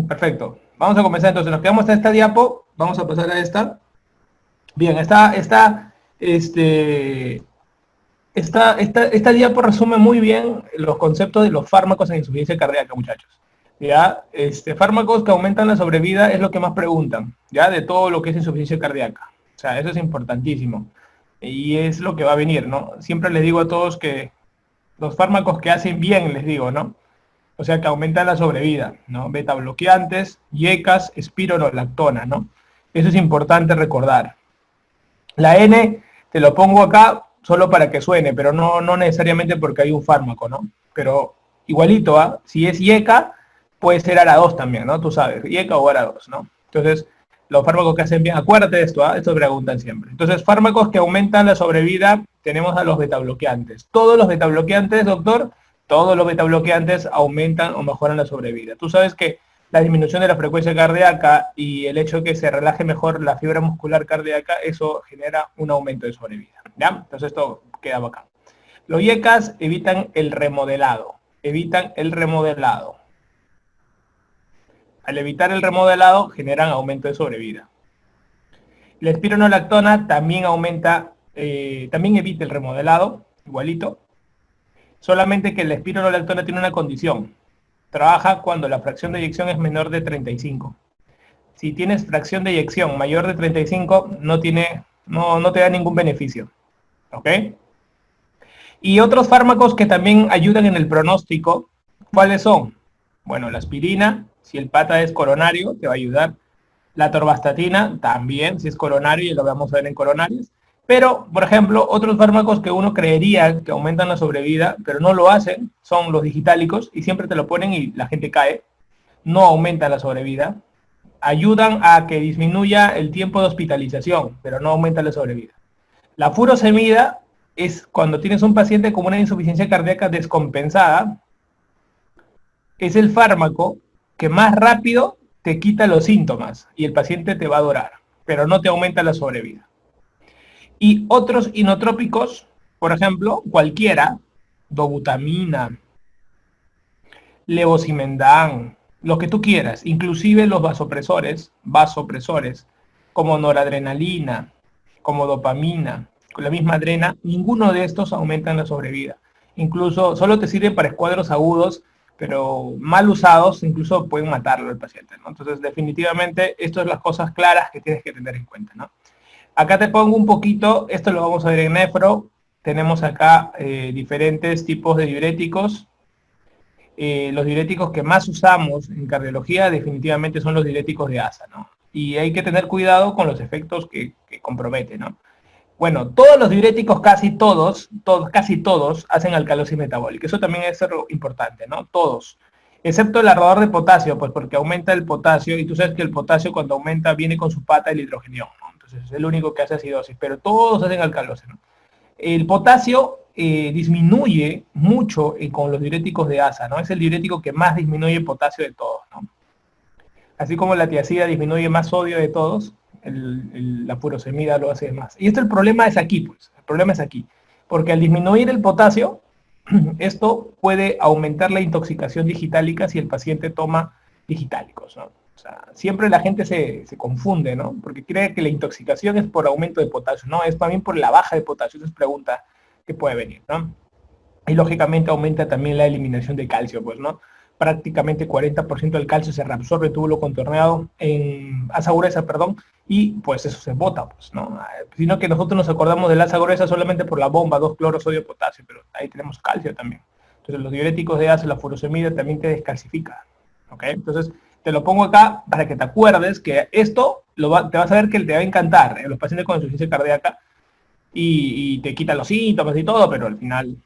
Perfecto. Vamos a comenzar entonces. Nos quedamos a esta diapo. Vamos a pasar a esta. Bien, este, esta diapo resume muy bien los conceptos de los fármacos en insuficiencia cardíaca, muchachos. Ya, fármacos que aumentan la sobrevida es lo que más preguntan, ya, de todo lo que es insuficiencia cardíaca. O sea, eso es importantísimo. Y es lo que va a venir, ¿no? Siempre les digo a todos que los fármacos que hacen bien, les digo, ¿no? O sea, que aumentan la sobrevida, ¿no? Beta bloqueantes, YECAS, espironolactona, ¿no? Eso es importante recordar. La N te lo pongo acá solo para que suene, pero no necesariamente porque hay un fármaco, ¿no? Pero igualito, ¿ah? Si es YECA, puede ser ARA2 también, ¿no? Tú sabes, YECA o ARA2, ¿no? Entonces, los fármacos que hacen bien, acuérdate de esto, ¿ah? Esto preguntan siempre. Entonces, fármacos que aumentan la sobrevida, tenemos a los betabloqueantes. Todos los betabloqueantes, doctor, todos los betabloqueantes aumentan o mejoran la sobrevida. Tú sabes que la disminución de la frecuencia cardíaca y el hecho de que se relaje mejor la fibra muscular cardíaca, eso genera un aumento de sobrevida, ¿ya? Entonces esto queda bacán. Los YECAS evitan el remodelado, Al evitar el remodelado, generan aumento de sobrevida. La espironolactona también también evita el remodelado, igualito, solamente que la espironolactona tiene una condición. Trabaja cuando la fracción de eyección es menor de 35. Si tienes fracción de eyección mayor de 35, no te da ningún beneficio. ¿Ok? Y otros fármacos que también ayudan en el pronóstico, ¿cuáles son? Bueno, la aspirina, si el pata es coronario, te va a ayudar. La atorvastatina también, si es coronario, y lo vamos a ver en coronarios. Pero, por ejemplo, otros fármacos que uno creería que aumentan la sobrevida, pero no lo hacen, son los digitálicos, y siempre te lo ponen y la gente cae. No aumenta la sobrevida. Ayudan a que disminuya el tiempo de hospitalización, pero no aumenta la sobrevida. La furosemida es cuando tienes un paciente con una insuficiencia cardíaca descompensada, es el fármaco que más rápido te quita los síntomas y el paciente te va a durar, pero no te aumenta la sobrevida. Y otros inotrópicos, por ejemplo, cualquiera, dobutamina, levosimendan, lo que tú quieras, inclusive los vasopresores, como noradrenalina, como dopamina, con la misma adrena, ninguno de estos aumentan la sobrevida. Incluso solo te sirven para escuadros agudos, pero mal usados incluso pueden matarlo al paciente, ¿no? Entonces, definitivamente, estas son las cosas claras que tienes que tener en cuenta, ¿no? Acá te pongo un poquito, esto lo vamos a ver en nefro, tenemos acá diferentes tipos de diuréticos. Los diuréticos que más usamos en cardiología definitivamente son los diuréticos de asa, ¿no? Y hay que tener cuidado con los efectos que compromete, ¿no? Bueno, todos los diuréticos, casi todos, hacen alcalosis metabólica. Eso también es algo importante, ¿no? Todos. Excepto el ahorrador de potasio, pues porque aumenta el potasio, y tú sabes que el potasio cuando aumenta viene con su pata el hidrogenión, ¿no? Entonces es el único que hace acidosis, pero todos hacen alcalosis, ¿no? El potasio disminuye mucho con los diuréticos de asa, ¿no? Es el diurético que más disminuye el potasio de todos, ¿no? Así como la tiacida disminuye más sodio de todos, la furosemida lo hace más. Y el problema es aquí, pues. El problema es aquí. Porque al disminuir el potasio, esto puede aumentar la intoxicación digitálica si el paciente toma digitálicos, ¿no? O sea, siempre la gente se confunde, ¿no? Porque cree que la intoxicación es por aumento de potasio, ¿no? Es también por la baja de potasio. Esa es pregunta que puede venir, ¿no? Y lógicamente aumenta también la eliminación de calcio, pues, ¿no? Prácticamente 40% del calcio se reabsorbe en túbulo contorneado, en asa gruesa, perdón, y pues eso se bota, pues, ¿no? Sino que nosotros nos acordamos del asa gruesa solamente por la bomba, 2-cloro sodio potasio, pero ahí tenemos calcio también. Entonces los diuréticos de asa, la furosemida también te descalcifica, ¿ok? Entonces te lo pongo acá para que te acuerdes que esto te vas a ver que te va a encantar en los pacientes con insuficiencia cardíaca y te quita los síntomas y todo, pero al final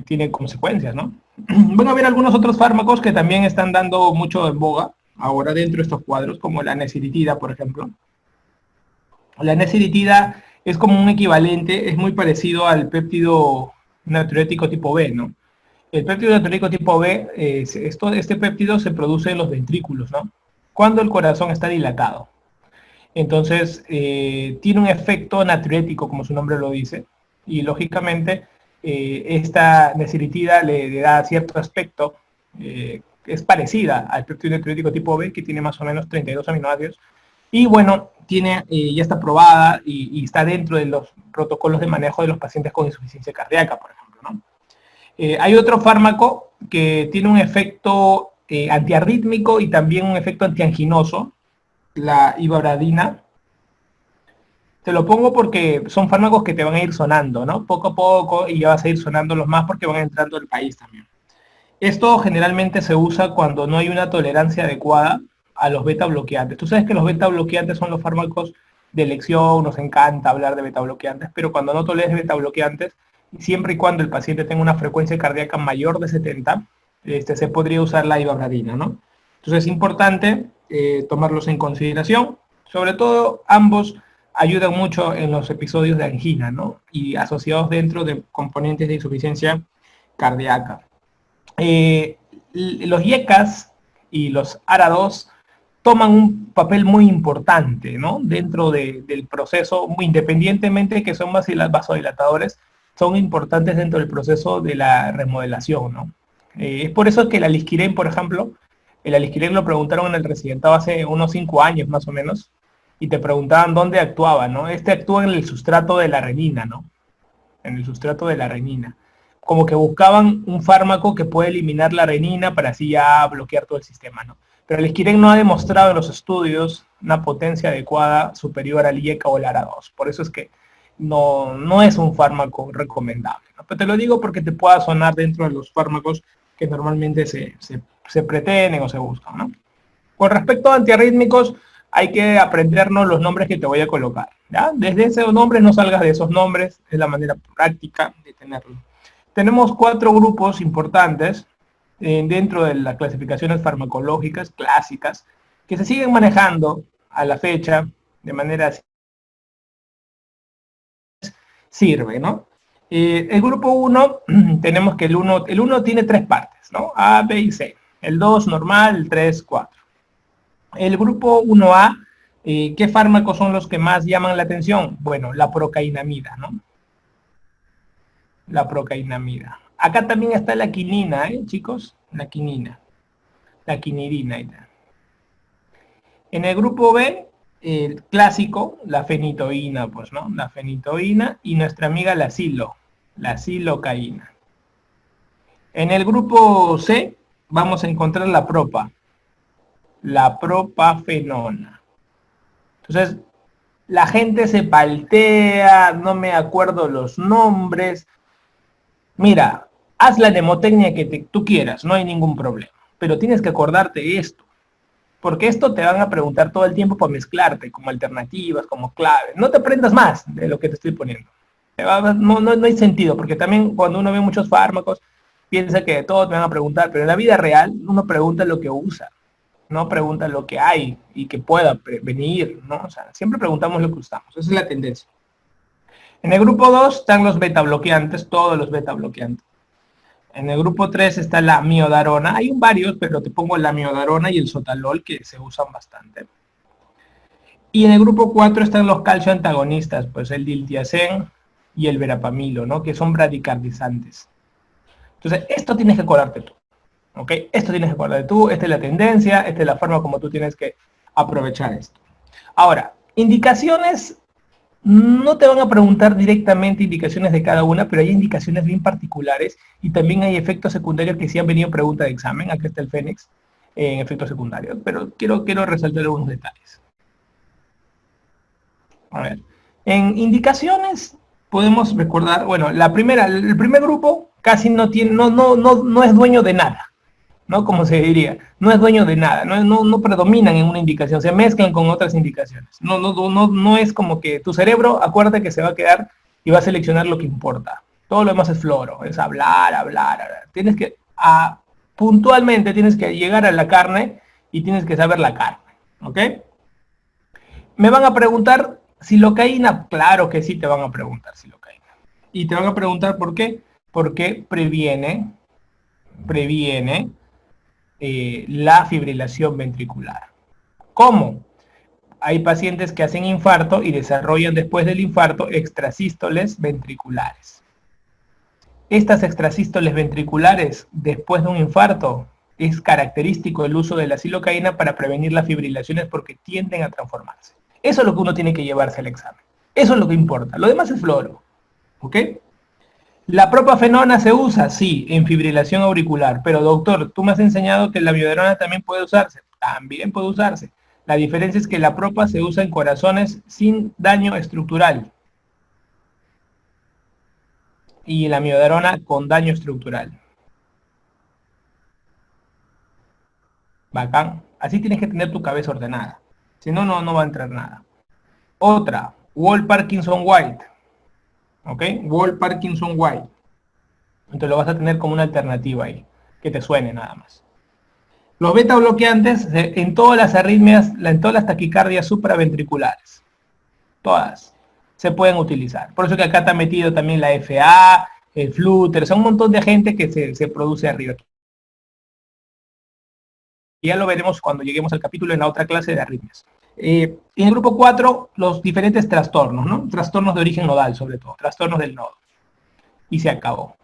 tiene consecuencias, ¿no? Van a haber algunos otros fármacos que también están dando mucho en boga ahora dentro de estos cuadros, como la nesiritida, por ejemplo. La nesiritida es como un equivalente, es muy parecido al péptido natriurético tipo B, ¿no? El péptido natriurético tipo B, este péptido se produce en los ventrículos, ¿no? Cuando el corazón está dilatado. Entonces, tiene un efecto natriurético, como su nombre lo dice, y lógicamente esta nesiritida le da cierto aspecto es parecida al péptido natriúrico tipo B, que tiene más o menos 32 aminoácidos. Y bueno, tiene, ya está probada y está dentro de los protocolos de manejo de los pacientes con insuficiencia cardíaca, por ejemplo, ¿no? Hay otro fármaco que tiene un efecto antiarrítmico y también un efecto antianginoso, la ivabradina. Te lo pongo porque son fármacos que te van a ir sonando, ¿no? Poco a poco, y ya vas a ir sonando los más porque van entrando al país también. Esto generalmente se usa cuando no hay una tolerancia adecuada a los beta bloqueantes. Tú sabes que los beta bloqueantes son los fármacos de elección, nos encanta hablar de beta bloqueantes, pero cuando no toleres beta bloqueantes, siempre y cuando el paciente tenga una frecuencia cardíaca mayor de 70, se podría usar la ivabradina, ¿no? Entonces es importante tomarlos en consideración. Sobre todo, ambos ayudan mucho en los episodios de angina, ¿no? Y asociados dentro de componentes de insuficiencia cardíaca. Los IECAS y los ARA2 toman un papel muy importante, ¿no? Dentro del proceso, muy independientemente de que son vasodilatadores, son importantes dentro del proceso de la remodelación, ¿no? Es por eso que el alisquirén, por ejemplo, el alisquirén lo preguntaron en el residentado hace unos 5 años más o menos, y te preguntaban dónde actuaba, ¿no? Este actúa en el sustrato de la renina, ¿no? En el sustrato de la renina. Como que buscaban un fármaco que puede eliminar la renina para así ya bloquear todo el sistema, ¿no? Pero el alisquirén no ha demostrado en los estudios una potencia adecuada superior al IECA o al ARA2. Por eso es que no es un fármaco recomendable, ¿no? Pero te lo digo porque te pueda sonar dentro de los fármacos que normalmente se pretenden o se buscan, ¿no? Con respecto a antiarrítmicos, hay que aprendernos los nombres que te voy a colocar, ¿ya? Desde esos nombres no salgas de esos nombres, es la manera práctica de tenerlo. Tenemos 4 grupos importantes dentro de las clasificaciones farmacológicas clásicas que se siguen manejando a la fecha de manera sirve, ¿no? El grupo 1, tenemos que el 1 tiene 3 partes, ¿no? A, B y C. El 2 normal, el 3, 4. El grupo 1A, ¿qué fármacos son los que más llaman la atención? Bueno, la procainamida, ¿no? La procainamida. Acá también está la quinina, chicos? La quinina. La quinidina. En el grupo B, el clásico, la fenitoína, pues, ¿no? La fenitoína y nuestra amiga la silocaína. En el grupo C, vamos a encontrar la propafenona. Entonces, la gente se paltea, no me acuerdo los nombres. Mira, haz la mnemotecnia que tú quieras, no hay ningún problema. Pero tienes que acordarte esto. Porque esto te van a preguntar todo el tiempo para mezclarte, como alternativas, como claves. No te aprendas más de lo que te estoy poniendo. No hay sentido, porque también cuando uno ve muchos fármacos, piensa que de todo te van a preguntar, pero en la vida real uno pregunta lo que usa, no pregunta lo que hay y que pueda venir, ¿no? O sea, siempre preguntamos lo que usamos, esa es la tendencia. En el grupo 2 están los beta bloqueantes, todos los beta bloqueantes. En el grupo 3 está la miodarona, hay varios, pero te pongo la miodarona y el sotalol que se usan bastante. Y en el grupo 4 están los calcio antagonistas, pues el diltiazem y el verapamilo, ¿no? Que son bradicardizantes. Entonces, esto tienes que acordarte tú, ¿ok? Esto tienes que acordarte tú, esta es la tendencia, esta es la forma como tú tienes que aprovechar esto. Ahora, indicaciones, no te van a preguntar directamente indicaciones de cada una, pero hay indicaciones bien particulares y también hay efectos secundarios que sí han venido pregunta de examen. Aquí está el Fénix en efectos secundarios, pero quiero resaltar algunos detalles. A ver, en indicaciones podemos recordar, bueno, el primer grupo casi no es dueño de nada, ¿no? Como se diría, no es dueño de nada, no predominan en una indicación, se mezclan con otras indicaciones. No es como que tu cerebro, acuérdate que se va a quedar y va a seleccionar lo que importa. Todo lo demás es floro, es hablar. Tienes que, puntualmente tienes que llegar a la carne y tienes que saber la carne, ¿ok? Me van a preguntar silocaína, claro que sí te van a preguntar silocaína. Y te van a preguntar por qué. Porque previene la fibrilación ventricular. ¿Cómo? Hay pacientes que hacen infarto y desarrollan después del infarto extrasístoles ventriculares. Estas extrasístoles ventriculares, después de un infarto, es característico el uso de la silocaína para prevenir las fibrilaciones porque tienden a transformarse. Eso es lo que uno tiene que llevarse al examen. Eso es lo que importa. Lo demás es floro. ¿Ok? ¿La propafenona se usa? Sí, en fibrilación auricular. Pero doctor, tú me has enseñado que la amiodarona también puede usarse. También puede usarse. La diferencia es que la propa se usa en corazones sin daño estructural. Y la amiodarona con daño estructural. Bacán. Así tienes que tener tu cabeza ordenada. Si no, no va a entrar nada. Otra, Wall Parkinson White. ¿Ok? Wall Parkinson White. Entonces lo vas a tener como una alternativa ahí. Que te suene nada más. Los beta bloqueantes en todas las arritmias, en todas las taquicardias supraventriculares. Todas se pueden utilizar. Por eso que acá está metido también la FA, el Flutter, son un montón de gente que se produce arriba. Y ya lo veremos cuando lleguemos al capítulo en la otra clase de arritmias. En el grupo 4, los diferentes trastornos, ¿no? Trastornos de origen nodal, sobre todo, trastornos del nodo. Y se acabó.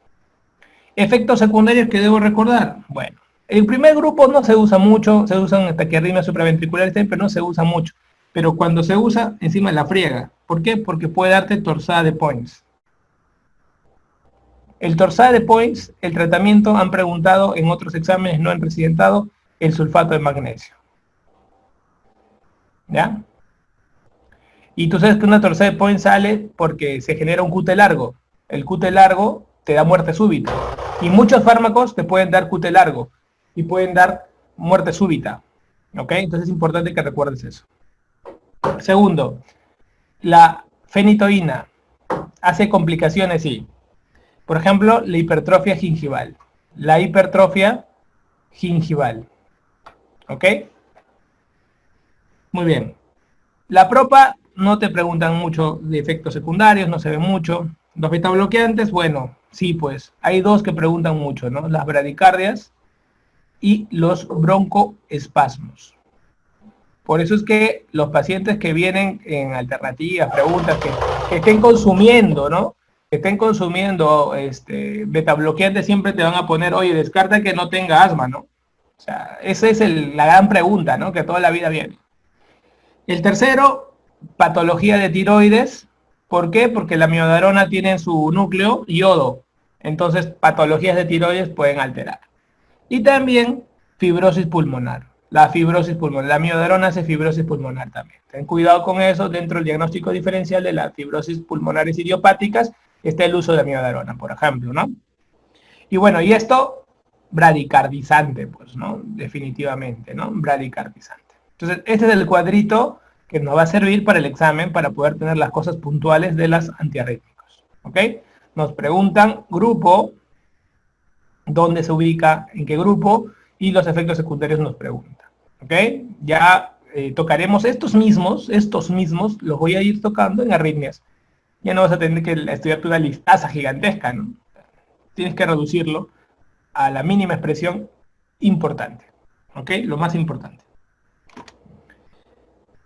Efectos secundarios que debo recordar. Bueno, el primer grupo no se usa mucho, se usan taquiarritmias supraventriculares, pero no se usa mucho. Pero cuando se usa, encima la friega. ¿Por qué? Porque puede darte torsada de Points. El torsada de Points, el tratamiento, han preguntado en otros exámenes, no han residentado, el sulfato de magnesio. ¿Ya? Y tú sabes que una torsada de Points sale porque se genera un QT largo. El QT largo te da muerte súbita. Y muchos fármacos te pueden dar QT largo y pueden dar muerte súbita. ¿Ok? Entonces es importante que recuerdes eso. Segundo, la fenitoína hace complicaciones, sí. Por ejemplo, la hipertrofia gingival. La hipertrofia gingival. ¿Ok? Muy bien. La propa no te preguntan mucho de efectos secundarios, no se ve mucho. Los beta bloqueantes, bueno, sí, pues hay dos que preguntan mucho, ¿no? Las bradicardias y los broncoespasmos. Por eso es que los pacientes que vienen en alternativas, preguntas que estén consumiendo, ¿no? Que estén consumiendo beta bloqueantes, siempre te van a poner, oye, descarta que no tenga asma, ¿no? O sea, esa es la gran pregunta, ¿no? Que toda la vida viene. El tercero, patología de tiroides. ¿Por qué? Porque la amiodarona tiene en su núcleo yodo. Entonces, patologías de tiroides pueden alterar. Y también fibrosis pulmonar. La fibrosis pulmonar. La amiodarona hace fibrosis pulmonar también. Ten cuidado con eso. Dentro del diagnóstico diferencial de las fibrosis pulmonares idiopáticas está el uso de amiodarona, por ejemplo, ¿no? Y bueno, y esto, bradicardizante, pues, ¿no? Definitivamente, ¿no? Bradicardizante. Entonces, este es el cuadrito que nos va a servir para el examen para poder tener las cosas puntuales de las antiarrítmicos. ¿Ok? Nos preguntan grupo, dónde se ubica, en qué grupo, y los efectos secundarios nos preguntan. ¿Ok? Ya tocaremos estos mismos, los voy a ir tocando en arritmias. Ya no vas a tener que estudiar una listaza gigantesca, ¿no? Tienes que reducirlo a la mínima expresión importante. ¿Ok? Lo más importante.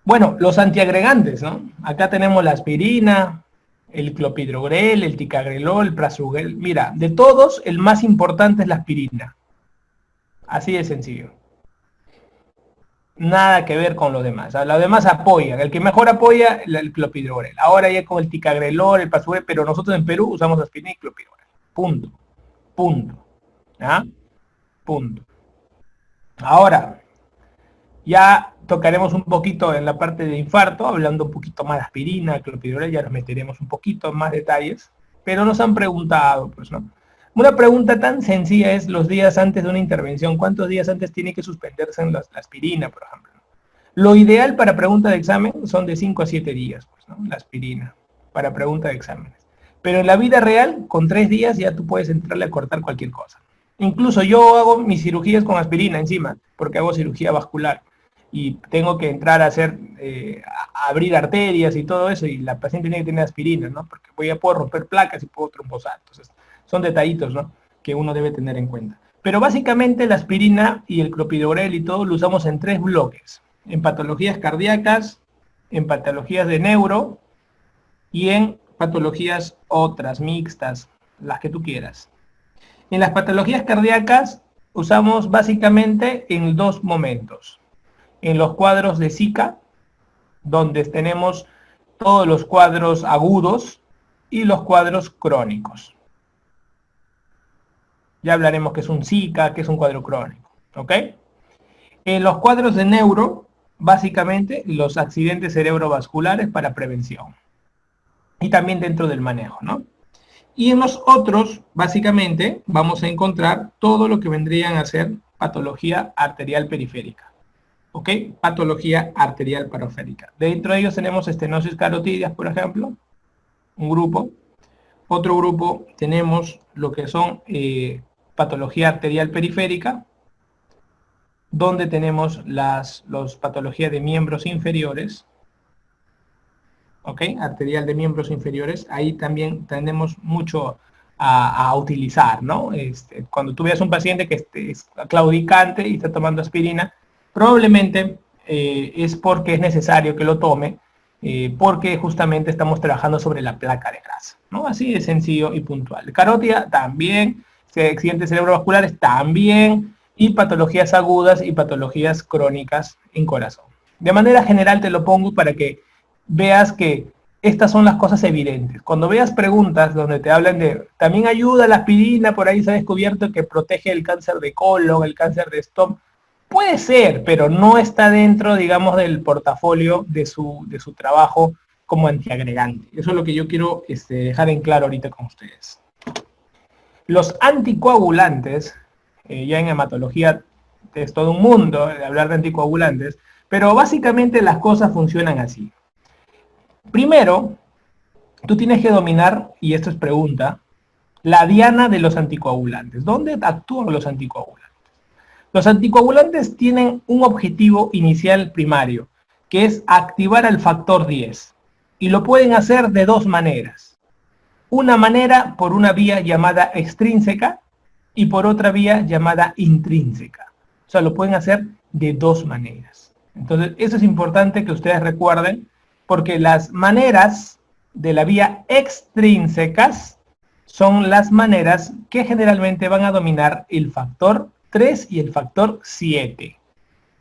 Bueno, los antiagregantes, ¿no? Acá tenemos la aspirina, el clopidogrel, el ticagrelol, el prasugrel. Mira, de todos, el más importante es la aspirina. Así de sencillo. Nada que ver con los demás. Los demás apoyan. El que mejor apoya, el clopidogrel. Ahora ya con el ticagrelol, el prasugrel, pero nosotros en Perú usamos aspirina y clopidogrel. Punto. Punto. ¿Ah? Punto. Ahora, ya tocaremos un poquito en la parte de infarto, hablando un poquito más de aspirina, clopidogrel, ya nos meteremos un poquito en más detalles, pero nos han preguntado, pues, ¿no? Una pregunta tan sencilla es los días antes de una intervención, ¿cuántos días antes tiene que suspenderse en la aspirina, por ejemplo? Lo ideal para pregunta de examen son de 5 a 7 días, pues, ¿no? La aspirina, para pregunta de exámenes. Pero en la vida real, con 3 días ya tú puedes entrarle a cortar cualquier cosa. Incluso yo hago mis cirugías con aspirina encima, porque hago cirugía vascular y tengo que entrar a hacer, a abrir arterias y todo eso, y la paciente tiene que tener aspirina, ¿no? Porque puedo romper placas y puedo trombosar. Entonces, son detallitos, ¿no? Que uno debe tener en cuenta. Pero básicamente la aspirina y el clopidogrel y todo lo usamos en 3 bloques. En patologías cardíacas, en patologías de neuro y en patologías otras, mixtas, las que tú quieras. En las patologías cardíacas usamos básicamente en dos momentos. En los cuadros de Zika, donde tenemos todos los cuadros agudos y los cuadros crónicos. Ya hablaremos qué es un Zika, qué es un cuadro crónico, ¿ok? En los cuadros de neuro, básicamente los accidentes cerebrovasculares para prevención. Y también dentro del manejo, ¿no? Y en los otros, básicamente, vamos a encontrar todo lo que vendrían a ser patología arterial periférica. ¿Ok? Patología arterial periférica. Dentro de ellos tenemos estenosis carotidias, por ejemplo, un grupo. Otro grupo tenemos lo que son patología arterial periférica, donde tenemos las patologías de miembros inferiores, ¿ok? Arterial de miembros inferiores, ahí también tenemos mucho a utilizar, ¿no? Cuando tú veas un paciente que es claudicante y está tomando aspirina, probablemente es porque es necesario que lo tome, porque justamente estamos trabajando sobre la placa de grasa, ¿no? Así de sencillo y puntual. Carótida también, accidentes cerebrovasculares también, y patologías agudas y patologías crónicas en corazón. De manera general te lo pongo para que veas que estas son las cosas evidentes. Cuando veas preguntas donde te hablan de, también ayuda la aspirina, por ahí se ha descubierto que protege el cáncer de colon, el cáncer de estómago, puede ser, pero no está dentro, digamos, del portafolio de su trabajo como antiagregante. Eso es lo que yo quiero dejar en claro ahorita con ustedes. Los anticoagulantes, ya en hematología es todo un mundo de hablar de anticoagulantes, pero básicamente las cosas funcionan así. Primero, tú tienes que dominar, y esto es pregunta, la diana de los anticoagulantes. ¿Dónde actúan los anticoagulantes? Los anticoagulantes tienen un objetivo inicial primario, que es activar el factor 10. Y lo pueden hacer de dos maneras. Una manera por una vía llamada extrínseca y por otra vía llamada intrínseca. O sea, lo pueden hacer de dos maneras. Entonces, eso es importante que ustedes recuerden, porque las maneras de la vía extrínsecas son las maneras que generalmente van a dominar el factor 3 y el factor 7.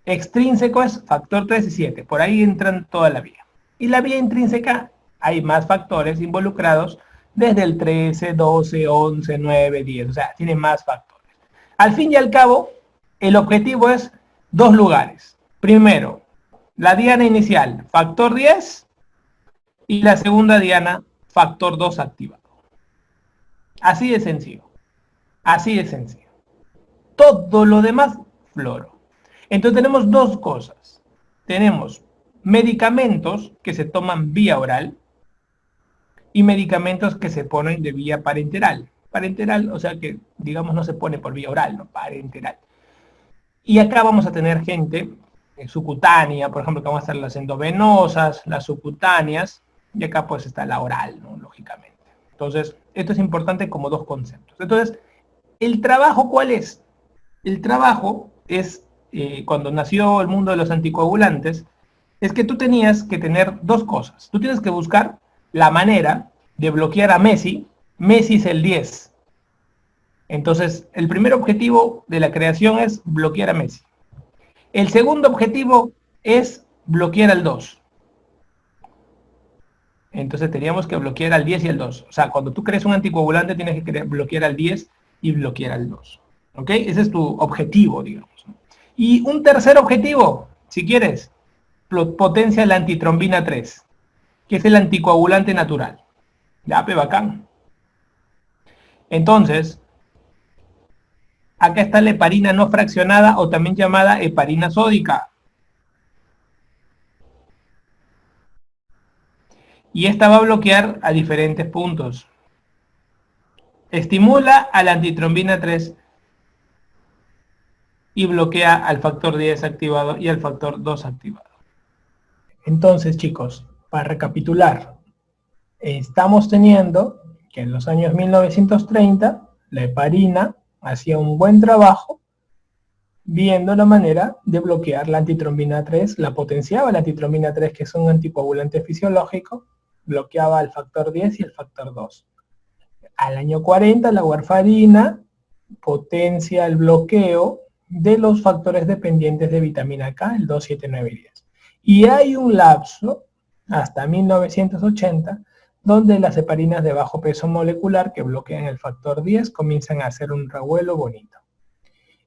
Extrínseco es factor 3 y 7, por ahí entran toda la vía. Y la vía intrínseca, hay más factores involucrados, desde el 13, 12, 11, 9, 10, o sea, tiene más factores. Al fin y al cabo, el objetivo es dos lugares. Primero, la diana inicial, factor 10, y la segunda diana, factor 2 activado. Así de sencillo. Así de sencillo. Todo lo demás, floro. Entonces tenemos dos cosas. Tenemos medicamentos que se toman vía oral y medicamentos que se ponen de vía parenteral. Parenteral, o sea que, digamos, no se pone por vía oral, no, parenteral. Y acá vamos a tener gente subcutánea, por ejemplo, que van a estar las endovenosas, las subcutáneas, y acá pues está la oral, ¿no? Lógicamente. Entonces, esto es importante como dos conceptos. Entonces, ¿el trabajo cuál es? El trabajo es, cuando nació el mundo de los anticoagulantes, es que tú tenías que tener dos cosas. Tú tienes que buscar la manera de bloquear a Messi. Messi es el 10. Entonces, el primer objetivo de la creación es bloquear a Messi. El segundo objetivo es bloquear al 2. Entonces teníamos que bloquear al 10 y al 2. O sea, cuando tú crees un anticoagulante tienes que bloquear al 10 y bloquear al 2. ¿Ok? Ese es tu objetivo, digamos. Y un tercer objetivo, si quieres, potencia la antitrombina 3, que es el anticoagulante natural. Ya, pe, bacán. Entonces, acá está la heparina no fraccionada o también llamada heparina sódica. Y esta va a bloquear a diferentes puntos. Estimula a la antitrombina 3 y bloquea al factor 10 activado y al factor 2 activado. Entonces, chicos, para recapitular, estamos teniendo que en los años 1930 la heparina hacía un buen trabajo viendo la manera de bloquear la antitrombina 3, la potenciaba la antitrombina 3, que es un anticoagulante fisiológico, bloqueaba el factor 10 y el factor 2. Al año 40 la warfarina potencia el bloqueo de los factores dependientes de vitamina K, el 2, 7, 9 y 10. Y hay un lapso, hasta 1980, donde las heparinas de bajo peso molecular que bloquean el factor 10 comienzan a hacer un revuelo bonito.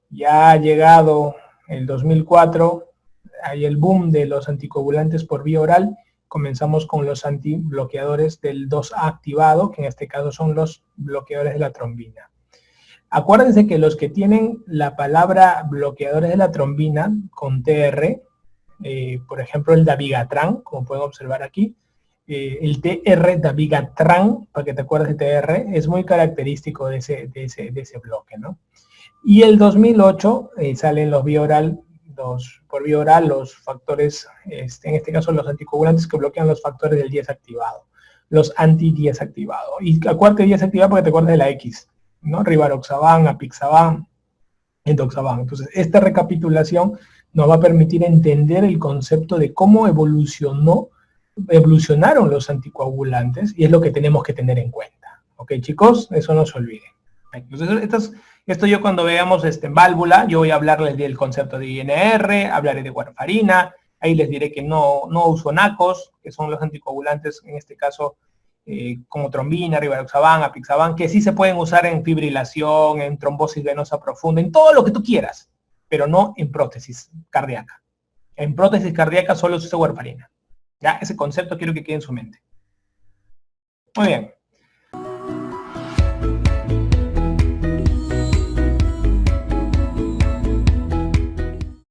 Ya ha llegado el 2004, hay el boom de los anticoagulantes por vía oral, comenzamos con los antibloqueadores del 2A activado, que en este caso son los bloqueadores de la trombina. Acuérdense que los que tienen la palabra bloqueadores de la trombina con TR, por ejemplo el dabigatran, como pueden observar aquí, el TR dabigatran, para que te acuerdes de TR, es muy característico de ese bloque, ¿no? Y el 2008 salen los por vía oral los factores, en este caso los anticoagulantes que bloquean los factores del 10 activado, los anti-10 activado. Y acuérdate 10 activado porque te acuerdas de la X, ¿no? Rivaroxaban, apixaban, endoxaban. Entonces, esta recapitulación nos va a permitir entender el concepto de cómo evolucionaron los anticoagulantes y es lo que tenemos que tener en cuenta. ¿Ok, chicos? Eso no se olvide. Entonces, esto yo cuando veamos en válvula, yo voy a hablarles del concepto de INR, hablaré de warfarina, ahí les diré que no uso NACOS, que son los anticoagulantes, en este caso, como trombina, rivaroxaban, apixaban, que sí se pueden usar en fibrilación, en trombosis venosa profunda, en todo lo que tú quieras, pero no en prótesis cardíaca. En prótesis cardíaca solo se usa warfarina. ¿Ya? Ese concepto quiero que quede en su mente. Muy bien.